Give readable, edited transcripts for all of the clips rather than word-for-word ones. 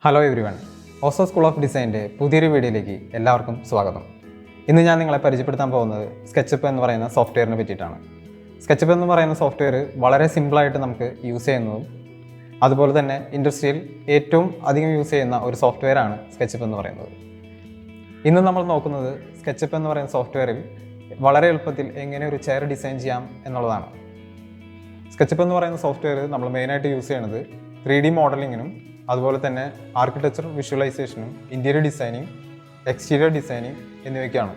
Hello everyone, ഓസോ school of ഡിസൈൻ്റെ പുതിയൊരു വീഡിയോയിലേക്ക് എല്ലാവർക്കും സ്വാഗതം. ഇന്ന് ഞാൻ നിങ്ങളെ പരിചയപ്പെടുത്താൻ പോകുന്നത് സ്കെച്ചപ്പ് എന്ന് പറയുന്ന സോഫ്റ്റ്വെയറിനെ പറ്റിയിട്ടാണ്. സ്കെച്ചപ്പ് എന്ന് പറയുന്ന സോഫ്റ്റ്വെയർ വളരെ സിമ്പിളായിട്ട് നമുക്ക് യൂസ് ചെയ്യുന്നതും അതുപോലെ തന്നെ ഇൻഡസ്ട്രിയിൽ ഏറ്റവും അധികം യൂസ് ചെയ്യുന്ന ഒരു സോഫ്റ്റ്വെയറാണ് സ്കെച്ചപ്പ് എന്ന് പറയുന്നത്. ഇന്ന് നമ്മൾ നോക്കുന്നത് സ്കെച്ചപ്പ് എന്ന് പറയുന്ന സോഫ്റ്റ്വെയറിൽ വളരെ എളുപ്പത്തിൽ എങ്ങനെ ഒരു ചെയർ ഡിസൈൻ ചെയ്യാം എന്നുള്ളതാണ്. സ്കെച്ചപ്പ് എന്ന് പറയുന്ന സോഫ്റ്റ്വെയർ നമ്മൾ മെയിനായിട്ട് യൂസ് ചെയ്യുന്നത് 3D മോഡലിങ്ങിനും അതുപോലെ തന്നെ ആർക്കിടെക്ചർ വിഷ്വലൈസേഷനും ഇൻറ്റീരിയർ ഡിസൈനിങ്, എക്സ്റ്റീരിയർ ഡിസൈനിങ് എന്നിവയ്ക്കാണ്.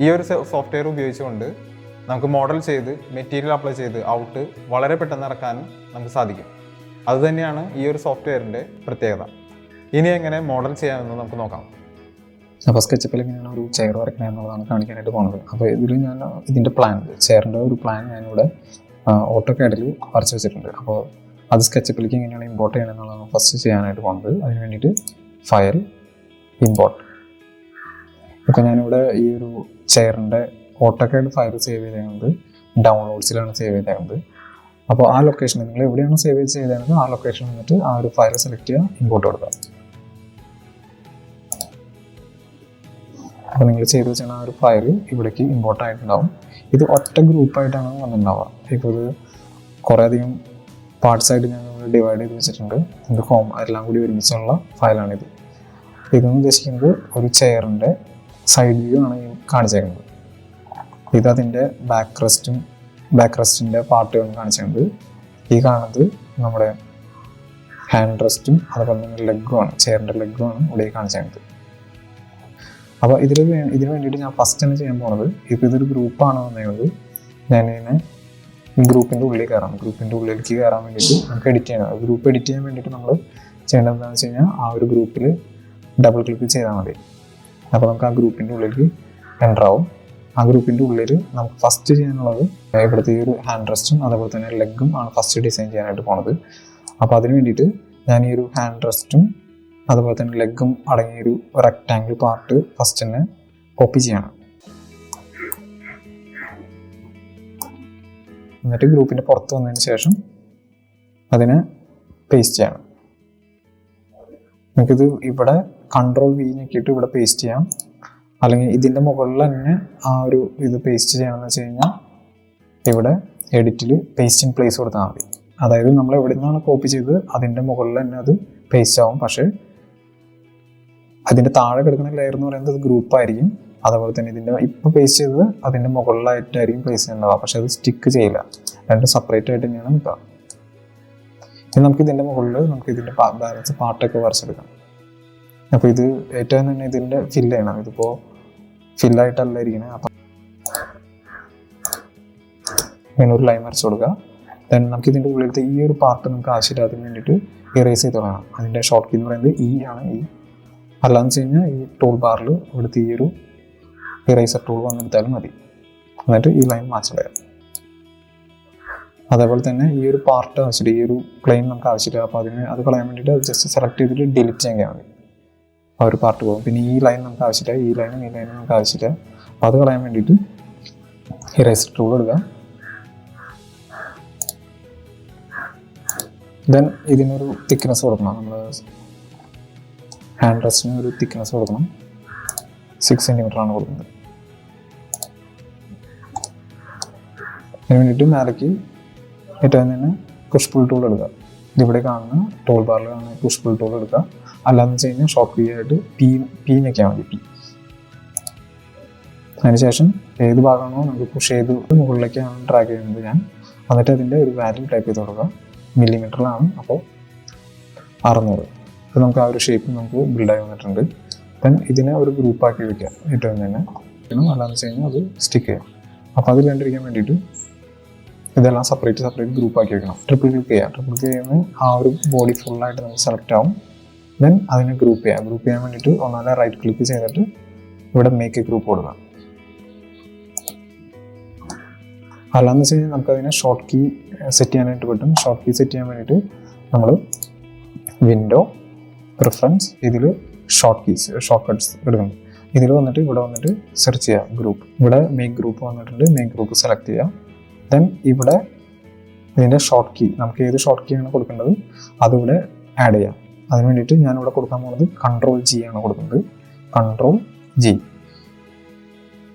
ഈ ഒരു സോഫ്റ്റ്വെയർ ഉപയോഗിച്ചുകൊണ്ട് നമുക്ക് മോഡൽ ചെയ്ത് മെറ്റീരിയൽ അപ്ലൈ ചെയ്ത് ഔട്ട് വളരെ പെട്ടെന്ന് ഇറക്കാനും നമുക്ക് സാധിക്കും. അതുതന്നെയാണ് ഈ ഒരു സോഫ്റ്റ്വെയറിൻ്റെ പ്രത്യേകത. ഇനി എങ്ങനെ മോഡൽ ചെയ്യാമെന്ന് നമുക്ക് നോക്കാം. അപ്പോൾ സ്കെച്ചപ്പിൽ എങ്ങനെയാണ് ഒരു ചെയർ വരയ്ക്കണം എന്നുള്ളതാണ് കാണിക്കാനായിട്ട് പോകുന്നത്. അപ്പോൾ ഇതിൽ ഞാൻ ഇതിൻ്റെ പ്ലാൻ, ചെയറിൻ്റെ ഒരു പ്ലാൻ ഞാനിവിടെ ഓട്ടോകാഡിൽ വരച്ച് വെച്ചിട്ടുണ്ട്. അപ്പോൾ അത് സ്കെച്ചപ്പിലേക്ക് എങ്ങനെയാണ് ഇമ്പോർട്ട് ചെയ്യണം എന്നുള്ളതാണ് ഫസ്റ്റ് ചെയ്യാനായിട്ട് പോകുന്നത്. അതിന് വേണ്ടിയിട്ട് ഫയൽ, ഇമ്പോർട്ട്. ഇപ്പോൾ ഞാനിവിടെ ഈ ഒരു ചെയറിൻ്റെ ഓട്ടോകാഡ് ഫയൽ സേവ് ചെയ്തേക്കുന്നത് ഡൗൺലോഡ്സിലാണ് സേവ് ചെയ്തേക്കുന്നത്. അപ്പോൾ ആ ലൊക്കേഷൻ നിങ്ങൾ എവിടെയാണ് സേവ് ചെയ്തേക്കുന്നത് ആ ലൊക്കേഷൻ വന്നിട്ട് ആ ഒരു ഫയൽ സെലക്ട് ചെയ്യുക, ഇമ്പോർട്ട് കൊടുക്കുക. അപ്പോൾ നിങ്ങൾ ചെയ്ത് വെച്ചാൽ ആ ഒരു ഫയൽ ഇവിടേക്ക് ഇമ്പോർട്ട് ആയിട്ടുണ്ടാവും. ഇത് ഒറ്റ ഗ്രൂപ്പായിട്ടാണ് വന്നിട്ടുണ്ടാവുക. ഇപ്പോൾ ഇത് കുറേ അധികം പാർട്സായിട്ട് ഞാൻ ഡിവൈഡ് ചെയ്ത് വെച്ചിട്ടുണ്ട്. ഇത് ഹോം എല്ലാം കൂടി ഒരുമിച്ചുള്ള ഫയലാണിത്. ഇതെന്ന് ഉദ്ദേശിക്കുന്നത് ഒരു ചെയറിൻ്റെ സൈഡ് വ്യൂ ആണ് ഈ കാണിച്ചേക്കുന്നത്. ഇതതിൻ്റെ ബാക്ക് റെസ്റ്റിൻ്റെ പാർട്ടുകൾ കാണിച്ചേക്കുന്നത്. ഈ കാണുന്നത് നമ്മുടെ ഹാൻഡ് റെസ്റ്റും അതുപോലെ തന്നെ ലെഗുമാണ്, ചെയറിൻ്റെ ലെഗുമാണ് ഇവിടെ കാണിച്ചേക്കുന്നത്. അപ്പോൾ ഇതിന് വേണ്ടിയിട്ട് ഞാൻ ഫസ്റ്റ് തന്നെ ചെയ്യാൻ പോകുന്നത്, ഇപ്പോൾ ഇതൊരു ഗ്രൂപ്പാണ് വന്നേക്കുന്നത്, ഞാനിതിനെ ഗ്രൂപ്പിൻ്റെ ഉള്ളിൽ കയറാം. ഗ്രൂപ്പിൻ്റെ ഉള്ളിലേക്ക് കയറാൻ വേണ്ടിയിട്ട് നമുക്ക് എഡിറ്റ് ചെയ്യണം. ഗ്രൂപ്പ് എഡിറ്റ് ചെയ്യാൻ വേണ്ടിയിട്ട് നമ്മൾ ചെയ്യേണ്ടത് എന്താണെന്ന് വെച്ച് കഴിഞ്ഞാൽ ആ ഒരു ഗ്രൂപ്പിൽ ഡബിൾ ക്ലിക്ക് ചെയ്താൽ മതി. അപ്പോൾ നമുക്ക് ആ ഗ്രൂപ്പിൻ്റെ ഉള്ളിലേക്ക് എൻ്റർ ആവും. ആ ഗ്രൂപ്പിൻ്റെ ഉള്ളിൽ നമുക്ക് ഫസ്റ്റ് ചെയ്യാനുള്ളത് ഇവിടുത്തെ ഈ ഒരു ഹാൻഡ് റെസ്റ്റും അതുപോലെ തന്നെ ലെഗും ആണ് ഫസ്റ്റ് ഡിസൈൻ ചെയ്യാനായിട്ട് പോണത്. അപ്പോൾ അതിന് വേണ്ടിയിട്ട് ഞാൻ ഈ ഒരു ഹാൻഡ് റെസ്റ്റും അതുപോലെ തന്നെ ലെഗും അടങ്ങിയൊരു റെക്റ്റാങ്കിൾ പാർട്ട് ഫസ്റ്റ് തന്നെ കോപ്പി ചെയ്യണം. എന്നിട്ട് ഗ്രൂപ്പിൻ്റെ പുറത്ത് വന്നതിന് ശേഷം അതിനെ പേസ്റ്റ് ചെയ്യണം. നമുക്കിത് ഇവിടെ Ctrl+V ഞെക്കിയിട്ട് ഇവിടെ പേസ്റ്റ് ചെയ്യാം, അല്ലെങ്കിൽ ഇതിൻ്റെ മുകളിൽ തന്നെ ആ ഒരു ഇത് പേസ്റ്റ് ചെയ്യണമെന്ന് വെച്ച് കഴിഞ്ഞാൽ ഇവിടെ എഡിറ്റിൽ പേസ്റ്റ് ഇൻ പ്ലേസ് കൊടുത്താൽ മതി. അതായത് നമ്മൾ എവിടെ നിന്നാണ് കോപ്പി ചെയ്തത് അതിൻ്റെ മുകളിൽ തന്നെ അത് പേസ്റ്റ് ആവും. പക്ഷേ അതിൻ്റെ താഴെ കിടക്കുന്ന ലെയർ എന്ന് പറയുന്നത് ഗ്രൂപ്പായിരിക്കും. അതുപോലെ തന്നെ ഇതിൻ്റെ ഇപ്പോൾ പേസ്റ്റ് ചെയ്തത് അതിൻ്റെ മുകളിലായിട്ടായിരിക്കും പ്ലേസ് ചെയ്യുന്നുണ്ടാവുക. പക്ഷേ അത് സ്റ്റിക്ക് ചെയ്യില്ല, രണ്ടും സെപ്പറേറ്റ് ആയിട്ട് തന്നെയാണ് നിൽക്കുക. ഇനി നമുക്ക് ഇതിൻ്റെ മുകളിൽ നമുക്ക് ഇതിൻ്റെ ബാലൻസ് പാർട്ടൊക്കെ വരച്ചെടുക്കാം. അപ്പോൾ ഇത് ഏറ്റവും തന്നെ ഇതിൻ്റെ ഫില്ല് ചെയ്യണം. ഇതിപ്പോൾ ഫില്ലായിട്ടല്ല ഇരിക്കുന്നത്. അപ്പം ഇങ്ങനെ ഒരു ലൈൻ വരച്ച് കൊടുക്കുക. ദെൻ നമുക്ക് ഇതിൻ്റെ ഉള്ളിലത്തെ ഈ ഒരു പാർട്ട് നമുക്ക് ആവശ്യമില്ലാതിന് വേണ്ടിയിട്ട് ഇറേസ് ചെയ്ത് തുടങ്ങാം. അതിൻ്റെ ഷോർട്ട് കീ എന്ന് പറയുന്നത് ഇ ആണ്. ഈ അല്ലാന്ന് വെച്ച് കഴിഞ്ഞാൽ ഈ ടൂൾ ബാറിൽ ഇവിടുത്തെ ഈ ഒരു ഇറേസർ ടൂൾ വന്നെടുത്താലും മതി. എന്നിട്ട് ഈ ലൈൻ മാച്ചിടാം. അതേപോലെ തന്നെ ഈ ഒരു പാർട്ട് ആവശ്യമില്ല, ഈ ഒരു പ്ലെയിൻ നമുക്ക് ആവശ്യമില്ല. അപ്പോൾ അത് കളയാൻ വേണ്ടിയിട്ട് ജസ്റ്റ് സെലക്ട് ചെയ്തിട്ട് ഡിലീറ്റ് ചെയ്യാൻ മതി. ആ ഒരു പാർട്ട് പോകും. പിന്നെ ഈ ലൈൻ നമുക്ക് ആവശ്യമില്ല, ഈ ലൈനും നമുക്ക് ആവശ്യമില്ല. അപ്പോൾ അത് കളയാൻ വേണ്ടിയിട്ട് ഇറേസർ ടൂൾ എടുക്കുക. ദെൻ ഇതിനൊരു തിക്നെസ് കൊടുക്കണം. നമ്മൾ ഹാൻഡ് റെസ്റ്റിന് ഒരു തിക്നെസ് കൊടുക്കണം. 6 സെൻറ്റിമീറ്റർ ആണ് കൊടുക്കുന്നത്. അതിന് വേണ്ടിയിട്ട് മേലേക്ക് ഏറ്റവും തന്നെ പുഷ് പുൾ ടൂൾ എടുക്കുക. ഇതിവിടെ കാണുന്ന ടൂൾ ബാറിൽ കാണുന്ന പുഷ് പുൾ ടൂൾ എടുക്കുക. അല്ലാന്ന് വെച്ച് കഴിഞ്ഞാൽ ഷോർട്ട് കീ ആയിട്ട് പി ഞെക്കിയാൽ മതി. പി അതിനുശേഷം ഏത് ഭാഗമാണോ നമുക്ക് പുഷ് ചെയ്ത് മുകളിലേക്കാണ് ഡ്രാഗ് ചെയ്യുന്നത് ഞാൻ. എന്നിട്ട് അതിൻ്റെ ഒരു വാല്യൂ ടൈപ്പ് ചെയ്ത് കൊടുക്കുക. മില്ലിമീറ്ററിലാണ്. അപ്പോൾ 600. അപ്പോൾ നമുക്ക് ആ ഒരു ഷേപ്പ് നമുക്ക് ബിൽഡായി വന്നിട്ടുണ്ട്. ദെൻ ഇതിനെ ഒരു ഗ്രൂപ്പാക്കി വയ്ക്കുക. ഏറ്റവും തന്നെ അല്ലാന്ന് വെച്ച് കഴിഞ്ഞാൽ അത് സ്റ്റിക്ക് ചെയ്യാം. അപ്പോൾ അത് കണ്ടിരിക്കാൻ വേണ്ടിയിട്ട് ഇതെല്ലാം സെപ്പറേറ്റ് ഗ്രൂപ്പാക്കി വെക്കണം. ട്രിപ്പിൾ ക്ലിക്ക് ചെയ്യുമ്പോൾ ആ ഒരു ബോഡി ഫുള്ളായിട്ട് നമുക്ക് സെലക്ട് ആവും. ദെൻ അതിനെ ഗ്രൂപ്പ് ചെയ്യാൻ വേണ്ടിയിട്ട് ഒന്നാമത് റൈറ്റ് ക്ലിക്ക് ചെയ്തിട്ട് ഇവിടെ മേക്ക് എ ഗ്രൂപ്പ് കൊടുക്കുക. അല്ലാന്ന് വെച്ച് കഴിഞ്ഞാൽ നമുക്കതിനെ ഷോർട്ട് കീ സെറ്റ് ചെയ്യാനായിട്ട് പറ്റും. ഷോർട്ട് കീ സെറ്റ് ചെയ്യാൻ വേണ്ടിയിട്ട് നമ്മൾ വിൻഡോ, പ്രിഫറൻസ്, ഇതിൽ ഷോർട്ട് കട്ട്സ് എടുക്കണം. ഇതിൽ വന്നിട്ട് ഇവിടെ വന്നിട്ട് സെർച്ച് ചെയ്യുക ഗ്രൂപ്പ്. ഇവിടെ മേക്ക് ഗ്രൂപ്പ് വന്നിട്ടുണ്ട്. മേക്ക് ഗ്രൂപ്പ് സെലക്ട് ചെയ്യുക. ദെൻ ഇവിടെ ഇതിൻ്റെ ഷോർട്ട് കീ, നമുക്ക് ഏത് ഷോർട്ട് കീ ആണ് കൊടുക്കേണ്ടത് അതിവിടെ ആഡ് ചെയ്യാം. അതിന് വേണ്ടിയിട്ട് ഞാനിവിടെ കൊടുക്കാൻ പോകുന്നത് Ctrl+G ആണ് കൊടുക്കുന്നത്. Ctrl+G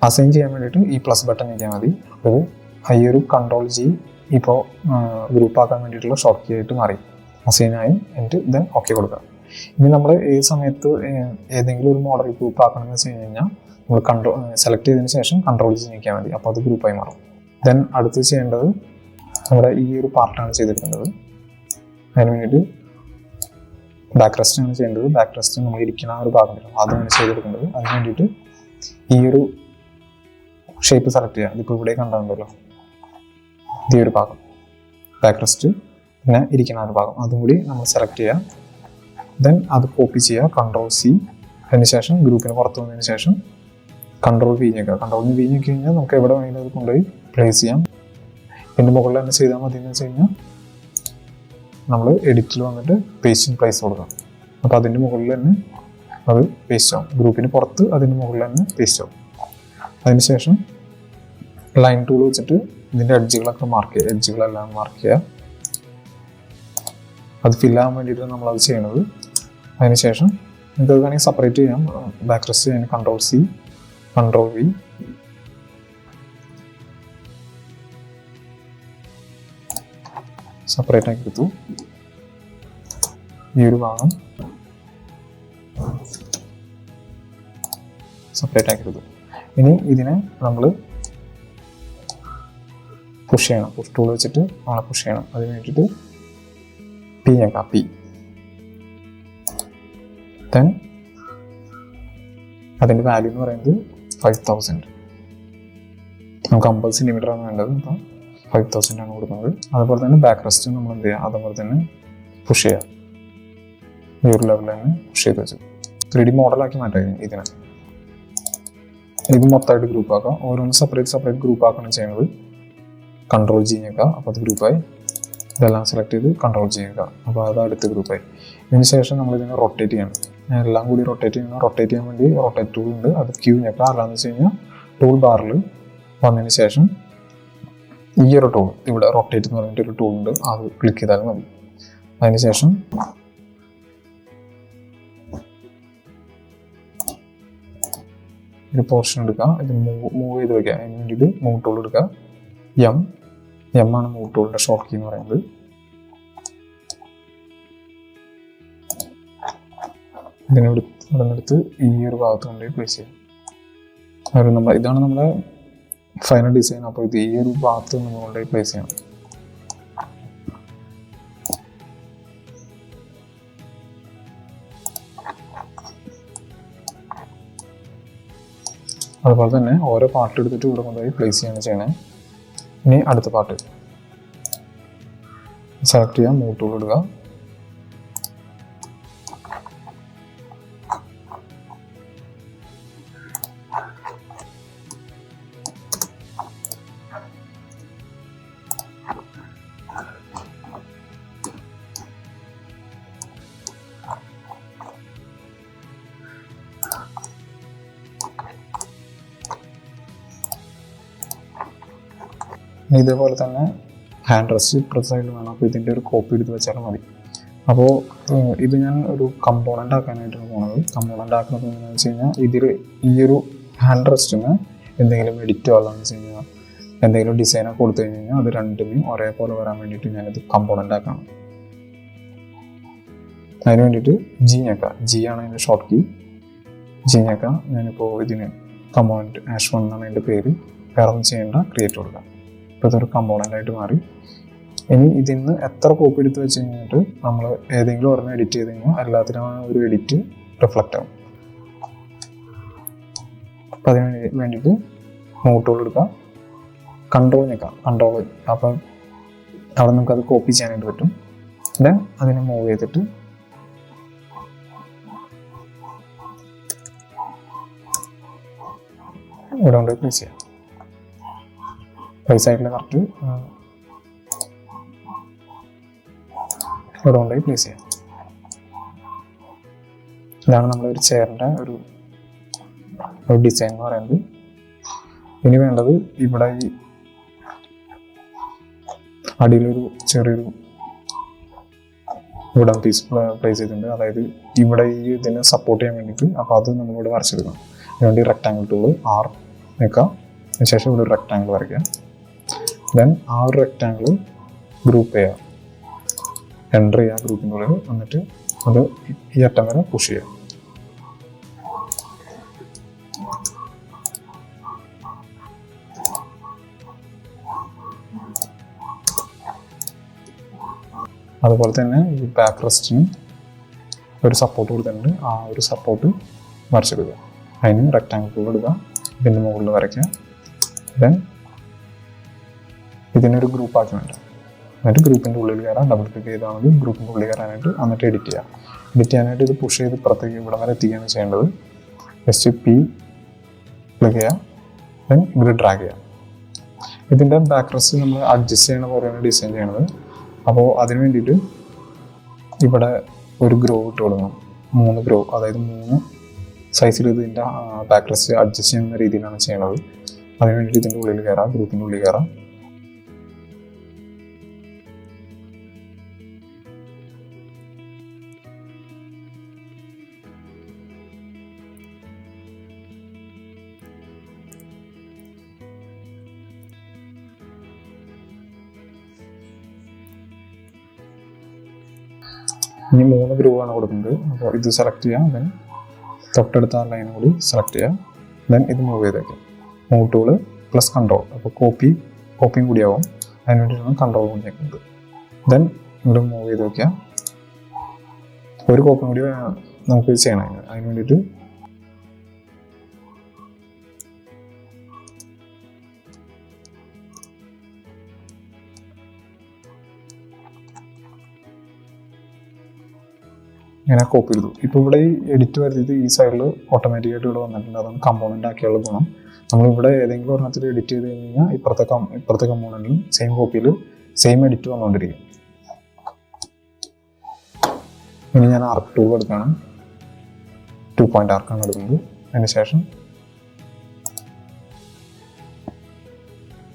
അസൈൻ ചെയ്യാൻ വേണ്ടിയിട്ട് ഈ പ്ലസ് ബട്ടൺ ഞെക്കിയാൽ മതി. അപ്പോൾ ഈ ഒരു Ctrl+G ഇപ്പോൾ ഗ്രൂപ്പ് ആക്കാൻ വേണ്ടിയിട്ടുള്ള ഷോർട്ട് കീ ആയിട്ട് മാറി. അസൈനായി എന്നിട്ട് ദെൻ ഓക്കെ കൊടുക്കുക. ഇനി നമ്മൾ ഏത് സമയത്ത് ഏതെങ്കിലും ഒരു മോഡൽ ഗ്രൂപ്പ് ആക്കണമെന്ന് വെച്ച് കഴിഞ്ഞാൽ നമ്മൾ സെലക്ട് ചെയ്തതിന് ശേഷം Ctrl+G ഞെക്കിയാൽ മതി. അപ്പോൾ അത് ഗ്രൂപ്പായി മാറും. ദെൻ അടുത്ത് ചെയ്യേണ്ടത് നമ്മുടെ ഈ ഒരു പാർട്ടാണ് ചെയ്തെടുക്കേണ്ടത്. അതിന് വേണ്ടിയിട്ട് ബാക്ക് റെസ്റ്റ് ആണ് ചെയ്യേണ്ടത്. ബാക്ക് റെസ്റ്റ് നമ്മൾ ഇരിക്കുന്ന ആ ഒരു ഭാഗം അതാണ് ചെയ്തെടുക്കേണ്ടത്. അതിന് വേണ്ടിയിട്ട് ഈ ഒരു ഷേപ്പ് സെലക്ട് ചെയ്യുക. ഇതിപ്പോൾ ഇവിടെ കണ്ടാകുമല്ലോ, ഈ ഒരു ഭാഗം ബാക്ക് റെസ്റ്റ്, പിന്നെ ഇരിക്കുന്ന ഒരു ഭാഗം അതും കൂടി നമ്മൾ സെലക്ട് ചെയ്യുക. ദെൻ അത് കോപ്പി ചെയ്യുക, Ctrl+C. അതിന് ശേഷം ഗ്രൂപ്പിന് പുറത്ത് വന്നതിന് ശേഷം Ctrl+V ഞെക്കുക. Ctrl+V ഞെക്കി കഴിഞ്ഞാൽ നമുക്ക് എവിടെ വേണമെങ്കിലും അത് കൊണ്ടുപോയി പ്ലേസ് ചെയ്യാം. ഇതിൻ്റെ മുകളിൽ തന്നെ ചെയ്താൽ മതി എന്ന് വെച്ച് കഴിഞ്ഞാൽ നമ്മൾ എഡിറ്റിൽ വന്നിട്ട് പേസ്റ്റ് ഇൻ പ്ലേസ് കൊടുക്കാം. അപ്പോൾ അതിൻ്റെ മുകളിൽ തന്നെ അത് പേസ്റ്റ് ആവും. ഗ്രൂപ്പിന് പുറത്ത് അതിൻ്റെ മുകളിൽ തന്നെ പേസ്റ്റ് ആവും. അതിനുശേഷം ലൈൻ ടൂൾ വെച്ചിട്ട് ഇതിൻ്റെ എഡ്ജുകളൊക്കെ മാർക്ക് ചെയ്യുക. എഡ്ജുകളെല്ലാം മാർക്ക് ചെയ്യുക. അത് ഫില്ലാകാൻ വേണ്ടിയിട്ട് നമ്മളത് ചെയ്യണത്. അതിനുശേഷം നിങ്ങൾക്ക് അത് വേണമെങ്കിൽ സെപ്പറേറ്റ് ചെയ്യാം. ബാക്ക് റെസ്റ്റ് ചെയ്യാൻ Ctrl+C, Ctrl+V. സെപ്പറേറ്റ് ആക്കി എടുത്തു. ഈ ഒരു ഭാഗം സെപ്പറേറ്റ് ആക്കി എടുത്തു. ഇനി ഇതിനെ നമ്മൾ പുഷ് ചെയ്യണം. പുഷ് ടൂൾ വെച്ചിട്ട് നമ്മളെ പുഷ് ചെയ്യണം. അതിന് വേണ്ടിയിട്ട് P ഞെക്കാം. P. ദെൻ അതിൻ്റെ വാല്യൂ എന്ന് പറയുന്നത് 5000. നമുക്ക് 50 സെൻറ്റിമീറ്റർ ആണ് വേണ്ടത്. അപ്പോൾ 5000 ആണ് കൊടുക്കുന്നത്. അതുപോലെ തന്നെ ബാക്ക് റെസ്റ്റ് നമ്മൾ എന്ത് ചെയ്യുക, അതുപോലെ തന്നെ പുഷ് ചെയ്യുക. ഈ ഒരു ലെവലിൽ തന്നെ പുഷ് ചെയ്ത് വെച്ചു. 3D മോഡലാക്കി മാറ്റാം ഇതിനെ. ഇത് മൊത്തമായിട്ട് ഗ്രൂപ്പ് ആക്കാം. ഓരോന്ന് സെപ്പറേറ്റ് ഗ്രൂപ്പ് ആക്കണം ചെയ്യുന്നത്. Ctrl+G ഞെക്കുക. അപ്പോൾ അത് ഗ്രൂപ്പായി. ഇതെല്ലാം സെലക്ട് ചെയ്ത് Ctrl+G ഞെക്കുക. അപ്പോൾ അത് അടുത്ത ഗ്രൂപ്പായി. ഇതിന് ശേഷം നമ്മളിതിനെ റൊട്ടേറ്റ് ചെയ്യണം. എല്ലാം കൂടി റൊട്ടേറ്റ് ചെയ്യാൻ വേണ്ടി റൊട്ടേറ്റ് ടൂൾ ഉണ്ട്. അത് Q ഞെക്കുക. അല്ലാന്ന് വെച്ച് കഴിഞ്ഞാൽ ടൂൾ ബാറിൽ വന്നതിന് ശേഷം ഈ ഒരു ടൂൾ ഇവിടെ റൊട്ടേറ്റ് എന്ന് പറഞ്ഞിട്ടൊരു ടൂൾ ഉണ്ട്. അത് ക്ലിക്ക് ചെയ്താൽ മതി. അതിനുശേഷം ഒരു പോർഷൻ എടുക്കുക. ഇത് മൂവ് ചെയ്ത് വയ്ക്കുക. അതിന് വേണ്ടിയിട്ട് മൂവ് ടൂൾ എടുക്കുക. എം ആണ് മൂവ് ടൂളിൻ്റെ ഷോർട്ട് കീ എന്ന് പറയുന്നത്. ഇതിനെടുത്ത് ഈ ഒരു ഭാഗത്ത് കൊണ്ടുപോയി പ്ലേസ് ചെയ്യാം. ഇതാണ് നമ്മുടെ ഫൈനൽ ഡിസൈൻ. അപ്പോൾ ഇത് ഈ ഒരു ഭാഗത്ത് നമ്മൾ കൊണ്ടുപോയി പ്ലേസ് ചെയ്യണം. അതുപോലെ തന്നെ ഓരോ പാർട്ട് എടുത്തിട്ട് ഇവിടെ കൊണ്ടുപോയി പ്ലേസ് ചെയ്യാണ് ചെയ്യണേ. ഇനി അടുത്ത പാർട്ട് സെലക്ട് ചെയ്യാം. മൂവ് ടൂൾ ഇടുക. ഇതേപോലെ തന്നെ ഹാൻഡ് റെസ്റ്റ് ഇപ്പുറത്തെ സൈഡിൽ വേണം. അപ്പോൾ ഇതിൻ്റെ ഒരു കോപ്പി എടുത്ത് വെച്ചാലും മതി. അപ്പോൾ ഇത് ഞാൻ ഒരു കമ്പോണൻ്റ് ആക്കാനായിട്ടാണ് പോകുന്നത്. കമ്പോണൻ്റ് ആക്കുന്നത് എന്താണെന്ന് വെച്ച് കഴിഞ്ഞാൽ ഇതിൽ ഈ ഒരു ഹാൻഡ് റെസ്റ്റിന് എന്തെങ്കിലും എഡിറ്റോ അല്ലാന്ന് വെച്ച് കഴിഞ്ഞാൽ എന്തെങ്കിലും ഡിസൈനൊക്കെ കൊടുത്തു കഴിഞ്ഞാൽ അത് രണ്ടിനും ഒരേപോലെ വരാൻ വേണ്ടിയിട്ട് ഞാനിത് കമ്പോണൻ്റ് ആക്കണം. അതിന് വേണ്ടിയിട്ട് G ഞെക്കാം. G ആണ് അതിൻ്റെ ഷോർട്ട് കീ. G ഞെക്കാം. ഞാനിപ്പോൾ ഇതിന് കമ്പോണൻ്റ് -1 എന്നാണ് അതിൻ്റെ പേര്. വേറെ ഒന്നും ചെയ്യേണ്ട, ക്രിയേറ്റ് കൊടുക്കാം. ഇപ്പോൾ ഇതൊരു കമ്പോണൻ്റ് ആയിട്ട് മാറി. ഇനി ഇതിൽ നിന്ന് എത്ര കോപ്പി എടുത്ത് വെച്ച് കഴിഞ്ഞിട്ട് നമ്മൾ ഏതെങ്കിലും ഒരെണ്ണം എഡിറ്റ് ചെയ്ത് കഴിഞ്ഞാൽ എല്ലാത്തിനും ഒരു എഡിറ്റ് റിഫ്ലക്റ്റ് ആവും. അപ്പം അതിന് വേണ്ടിയിട്ട് മൂവ് ടൂൾ എടുക്കാം. കൺട്രോൾ ഞെക്കാം. കൺട്രോൾ. അപ്പം അവിടെ നമുക്കത് കോപ്പി ചെയ്യാനായിട്ട് പറ്റും. ദെൻ അതിനെ മൂവ് ചെയ്തിട്ട് ഇവിടെ കൊണ്ട് പ്ലേസ് ചെയ്യാം. റൈറ്റ് സൈഡിൽ കറക്റ്റ് ഇവിടെ കൊണ്ടുപോയി പ്ലേസ് ചെയ്യാം. ഇതാണ് നമ്മളൊരു ചെയറിൻ്റെ ഒരു ഡിസൈൻ എന്ന് പറയുന്നത്. ഇനി വേണ്ടത് ഇവിടെ ഈ അടിയിലൊരു ചെറിയൊരു ഇവിടെ പീസ് പ്ലേസ് ചെയ്തിട്ടുണ്ട്. അതായത് ഇവിടെ ഈ ഇതിനെ സപ്പോർട്ട് ചെയ്യാൻ വേണ്ടിയിട്ട്. അപ്പോൾ അത് നമ്മളിവിടെ വരച്ചെടുക്കണം. അതിനുവേണ്ടി റെക്ടാങ്കിൾ ടൂള് R നിൽക്കുക. അതിനുശേഷം ഇവിടെ ഒരു റെക്ടാങ്കിൾ വരയ്ക്കുക. ദെൻ ആ ഒരു റെക്ടാങ്കിൾ ഗ്രൂപ്പ് ചെയ്യുക, എൻ്റർ ചെയ്യുക ഗ്രൂപ്പിൻ്റെ ഉള്ളിൽ. എന്നിട്ട് അത് ഈ അറ്റം വരെ പുഷ് ചെയ്യുക. അതുപോലെ തന്നെ ഈ ബാക്ക് റെസ്റ്റിന് ഒരു സപ്പോർട്ട് കൊടുത്തിട്ടുണ്ട്. ആ ഒരു സപ്പോർട്ട് വരച്ചെടുക്കുക. അതിന് റെക്ടാങ്കിൾ ടൂൾ എടുക്കുക, ഇതിൻ്റെ മുകളിൽ വരയ്ക്കുക. ദെൻ ഇതിനൊരു ഗ്രൂപ്പാക്കി വേണ്ട. എന്നിട്ട് ഗ്രൂപ്പിൻ്റെ ഉള്ളിൽ കയറാം. ഡബിൾ ക്ലിക്ക് ചെയ്താൽ മതി ഗ്രൂപ്പിൻ്റെ ഉള്ളിൽ കയറാനായിട്ട്. എന്നിട്ട് എഡിറ്റ് ചെയ്യാം. എഡിറ്റ് ചെയ്യാനായിട്ട് ഇത് പുഷ് ചെയ്ത് ഇപ്പുറത്തേക്ക് ഇവിടെ വരെ എത്തിക്കുകയാണ് ചെയ്യേണ്ടത്. ജസ്റ്റ് P ക്ലിക്ക് ചെയ്യുക, ദെൻ ഇവിടെ ഡ്രാഗ് ചെയ്യാം. ഇതിൻ്റെ ബാക്ക് റെസ്റ്റ് നമ്മൾ അഡ്ജസ്റ്റ് ചെയ്യണ പോലെയാണ് ഡിസൈൻ ചെയ്യണത്. അപ്പോൾ അതിന് വേണ്ടിയിട്ട് ഇവിടെ ഒരു ഗ്രോ ഇട്ട് കൊടുക്കണം. 3 ഗ്രോ, അതായത് 3 സൈസിൽ ഇതിൻ്റെ ബാക്ക് റെസ്റ്റ് അഡ്ജസ്റ്റ് ചെയ്യുന്ന രീതിയിലാണ് ചെയ്യണത്. അതിന് വേണ്ടിയിട്ട് ഇതിൻ്റെ ഉള്ളിൽ കയറാം, ഗ്രൂപ്പിൻ്റെ ഉള്ളിൽ കയറാം. ഇനി 3 ഗ്രൂവാണ് കൊടുക്കുന്നത്. അപ്പോൾ ഇത് സെലക്ട് ചെയ്യാം. ദെൻ തൊട്ടടുത്ത ആ ലൈനും കൂടി സെലക്ട് ചെയ്യാം. ദെൻ ഇത് മൂവ് ചെയ്തേക്കാം. Move tool plus control. അപ്പോൾ കോപ്പിയും കൂടിയാവും. അതിന് വേണ്ടിയിട്ടാണ് കൺട്രോൾ കൂടി ഞെക്കുന്നത്. ദെൻ ഇവിടെ മൂവ് ചെയ്ത് വയ്ക്കാം. ഒരു കോപ്പിയും കൂടി നമുക്ക് ചെയ്യണം. അതിന് വേണ്ടിയിട്ട് ഇങ്ങനെ കോപ്പി ചെയ്തു. ഇപ്പോൾ ഇവിടെ ഈ എഡിറ്റ് വരുത്തിയത് ഈ സൈഡിൽ ഓട്ടോമാറ്റിക്കായിട്ട് ഇവിടെ വന്നിട്ടുണ്ട്. അതാണ് കമ്പോണൻ്റ് ആക്കിയുള്ള ഗുണം. നമ്മളിവിടെ ഏതെങ്കിലും ഒരെണ്ണത്തിൽ എഡിറ്റ് ചെയ്ത് കഴിഞ്ഞാൽ ഇപ്പുറത്തെ കമ്പോണൻറ്റിലും സെയിം കോപ്പിയിൽ സെയിം എഡിറ്റ് വന്നുകൊണ്ടിരിക്കും. ഇനി ഞാൻ ആർക്ക് ടൂൾ എടുക്കുകയാണ്. 2 പോയിന്റ് ആർക്കാണ് എടുക്കുന്നത്. അതിന് ശേഷം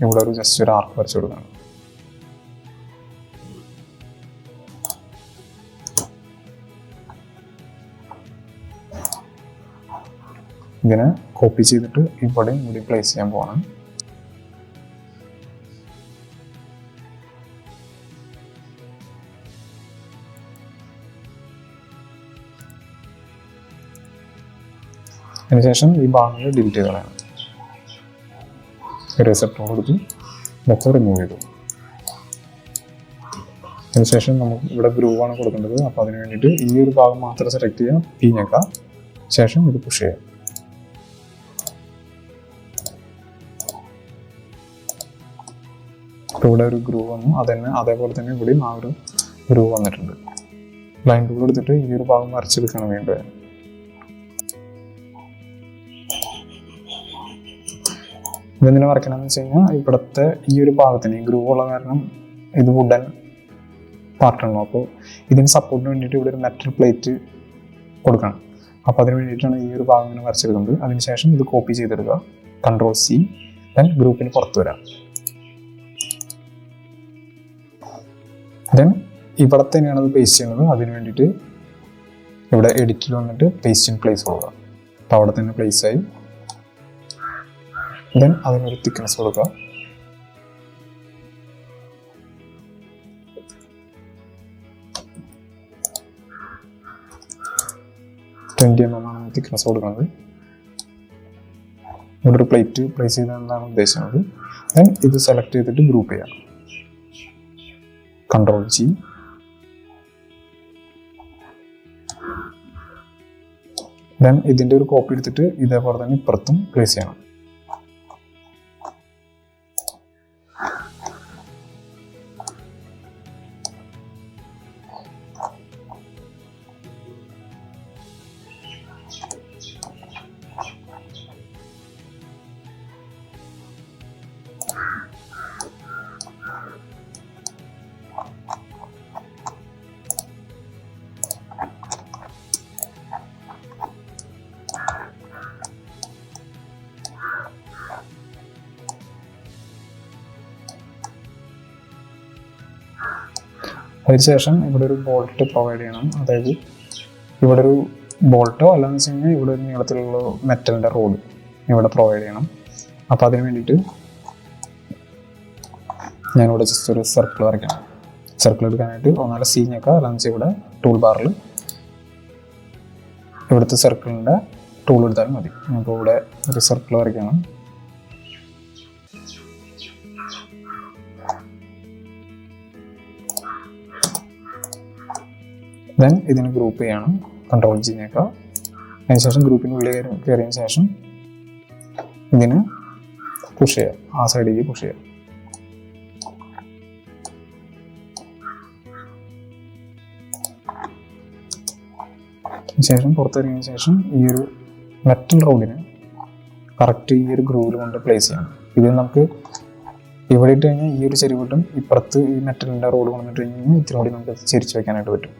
ഇവിടെ ഒരു ജസ്റ്റ് ഒരു ആർക്ക് വരച്ചു കൊടുക്കുകയാണ്. ഇതിനെ കോപ്പി ചെയ്തിട്ട് ഇവിടെയും കൂടി പ്ലേസ് ചെയ്യാൻ പോകണം. അതിനുശേഷം ഈ ഭാഗങ്ങൾ ഡിലീറ്റ് ചെയ്ത് കളയണം. ഇറേസർ ടൂൾ കൊടുത്ത് ഇതൊക്കെ റിമൂവ് ചെയ്തു. അതിനുശേഷം നമുക്ക് ഇവിടെ ഗ്രൂവാണ് കൊടുക്കേണ്ടത്. അപ്പോൾ അതിന് വേണ്ടിയിട്ട് ഈ ഒരു ഭാഗം മാത്രം സെലക്ട് ചെയ്യാം, P ഞെക്കാം. ശേഷം ഇത് പുഷ് ചെയ്യാം. ഇപ്പോൾ ഇവിടെ ഒരു ഗ്രൂവ് വന്നു. അതേപോലെ തന്നെ ഇവിടെയും ആ ഒരു ഗ്രൂവ് വന്നിട്ടുണ്ട്. ലൈൻ ടൂൾ എടുത്തിട്ട് ഈ ഒരു ഭാഗം വരച്ചെടുക്കണം വേണ്ടത്. ഇതെന്തിനാ വരയ്ക്കണമെന്ന് വെച്ച് കഴിഞ്ഞാൽ ഇവിടുത്തെ ഈ ഒരു ഭാഗത്തിന് ഈ ഗ്രൂവ് ഉള്ള കാരണം ഇത് വുഡൻ പാർട്ടാണല്ലോ. അപ്പോൾ ഇതിന് സപ്പോർട്ടിന് വേണ്ടിയിട്ട് ഇവിടെ ഒരു മെറ്റൽ പ്ലേറ്റ് കൊടുക്കണം. അപ്പോൾ അതിന് വേണ്ടിയിട്ടാണ് ഈ ഒരു ഭാഗം ഇങ്ങനെ വരച്ചെടുക്കുന്നത്. അതിനുശേഷം ഇത് കോപ്പി ചെയ്തെടുക്കുക, Ctrl+C, ദെൻ ഗ്രൂപ്പിന് പുറത്ത് വരാം. ദെൻ ഇവിടെ തന്നെയാണ് അത് പേസ്റ്റ് ചെയ്യുന്നത്. അതിന് വേണ്ടിയിട്ട് ഇവിടെ എഡിറ്റിൽ വന്നിട്ട് പേസ്റ്റ് ഇൻ പ്ലേസ് കൊടുക്കുക. അപ്പോൾ അവിടെ തന്നെ പ്ലേസ് ആയി. ദെൻ അതിനൊരു തിക്നെസ് കൊടുക്കുക. ആണ് തിക്നെസ് കൊടുക്കുന്നത്. ഇവിടെ ഒരു പ്ലേറ്റ് പ്ലേസ് ചെയ്താണെന്നാണ് ഉദ്ദേശിക്കുന്നത്. ദെൻ ഇത് സെലക്ട് ചെയ്തിട്ട് ഗ്രൂപ്പ് ചെയ്യാം, Ctrl+G. ദെൻ ഇതിൻ്റെ ഒരു കോപ്പി എടുത്തിട്ട് ഇതേപോലെ തന്നെ ഇപ്പുറത്തും പ്ലേസ് ചെയ്യണം. അതിനുശേഷം ഇവിടെ ഒരു ബോൾട്ട് പ്രൊവൈഡ് ചെയ്യണം. അതായത് ഇവിടെ ഒരു ബോൾട്ടോ അല്ലാന്ന് വെച്ച് കഴിഞ്ഞാൽ ഇവിടെ ഒരു നീളത്തിലുള്ള മെറ്റലിൻ്റെ റോഡ് ഇവിടെ പ്രൊവൈഡ് ചെയ്യണം. അപ്പോൾ അതിന് വേണ്ടിയിട്ട് ഞാനിവിടെ ജസ്റ്റ് ഒരു സർക്കിൾ വരയ്ക്കണം. സർക്കിൾ എടുക്കാനായിട്ട് ഒന്നാല് സി ഞെക്കുക, അല്ലാന്ന് വെച്ചാൽ ഇവിടെ ടൂൾ ബാറിൽ ഇവിടുത്തെ സർക്കിളിൻ്റെ ടൂൾ എടുത്താലും മതി. അപ്പോൾ ഇവിടെ ഒരു സർക്കിൾ വരയ്ക്കണം. ദെൻ ഇതിന് ഗ്രൂപ്പ് ചെയ്യണം. കൺട്രോൾ ജി ഞെക്കുക. അതിനുശേഷം ഗ്രൂപ്പിനുള്ളിൽ കയറിയതിന് ശേഷം ഇതിന് പുഷ് ചെയ്യുക, ആ സൈഡിലേക്ക് പുഷ് ചെയ്യുക. ശേഷം പുറത്തിറങ്ങിയതിന് ശേഷം ഈ ഒരു മെറ്റൽ റോഡിന് കറക്റ്റ് ഈ ഒരു ഗ്രൂവിൽ കൊണ്ട് പ്ലേസ് ചെയ്യണം. ഇത് നമുക്ക് ഇവിടെ ഇട്ട് കഴിഞ്ഞാൽ ഈ ഒരു ചെരിവിട്ടും ഇപ്പുറത്ത് ഈ മെറ്റലിൻ്റെ റോഡ് കൊണ്ടിട്ട് കഴിഞ്ഞാൽ ഇത്തിരി കൂടി നമുക്ക് ചെരിച്ച് വെക്കാനായിട്ട് പറ്റും.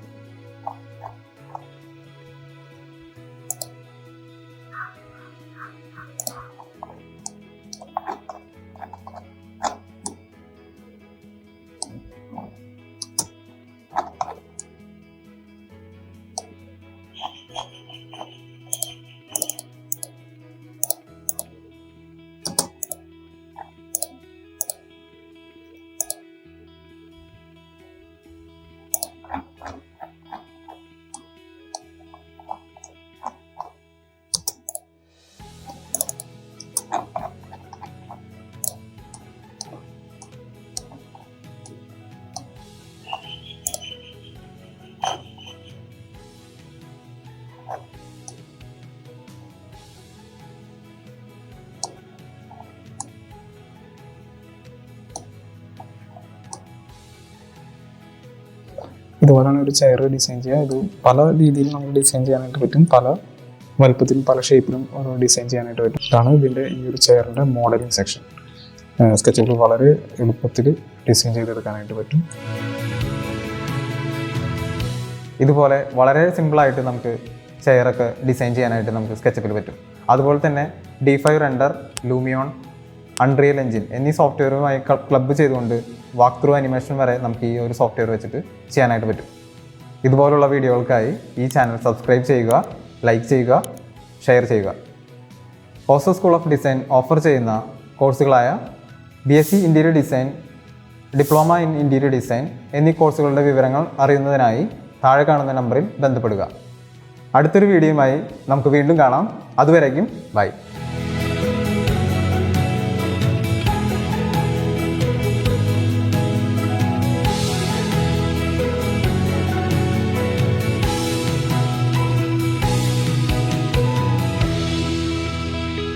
ഇതുപോലെയാണ് ഒരു ചെയർ ഡിസൈൻ ചെയ്യുക. ഇത് പല രീതിയിൽ നമുക്ക് ഡിസൈൻ ചെയ്യാനായിട്ട് പറ്റും. പല വലുപ്പത്തിലും പല ഷേപ്പിലും ഡിസൈൻ ചെയ്യാനായിട്ട് പറ്റും. ഇതാണ് ഇതിൻ്റെ ഈ ഒരു ചെയറിൻ്റെ മോഡലിംഗ് സെക്ഷൻ. സ്കെച്ചുകൾ വളരെ എളുപ്പത്തിൽ ഡിസൈൻ ചെയ്തെടുക്കാനായിട്ട് പറ്റും. ഇതുപോലെ വളരെ സിമ്പിളായിട്ട് നമുക്ക് ചെയറൊക്കെ ഡിസൈൻ ചെയ്യാനായിട്ട് നമുക്ക് സ്കെച്ചപ്പിൽ പറ്റും. അതുപോലെ തന്നെ D5 റെൻഡർ, ലൂമിയോൺ, അൺറിയൽ എഞ്ചിൻ എന്നീ സോഫ്റ്റ്വെയറുമായി ക്ലബ്ബ് ചെയ്തുകൊണ്ട് വാക്ക് ത്രൂ അനിമേഷൻ വരെ നമുക്ക് ഈ ഒരു സോഫ്റ്റ്വെയർ വെച്ചിട്ട് ചെയ്യാനായിട്ട് പറ്റും. ഇതുപോലുള്ള വീഡിയോകൾക്കായി ഈ ചാനൽ സബ്സ്ക്രൈബ് ചെയ്യുക, ലൈക്ക് ചെയ്യുക, ഷെയർ ചെയ്യുക. ഓസോ സ്കൂൾ ഓഫ് ഡിസൈൻ ഓഫർ ചെയ്യുന്ന കോഴ്സുകളായ BSc interior design, diploma in interior design എന്നീ കോഴ്സുകളുടെ വിവരങ്ങൾ അറിയുന്നതിനായി താഴെ കാണുന്ന നമ്പറിൽ ബന്ധപ്പെടുക. അടുത്തൊരു വീഡിയോയുമായി നമുക്ക് വീണ്ടും കാണാം. അതുവരേക്കും ബൈ.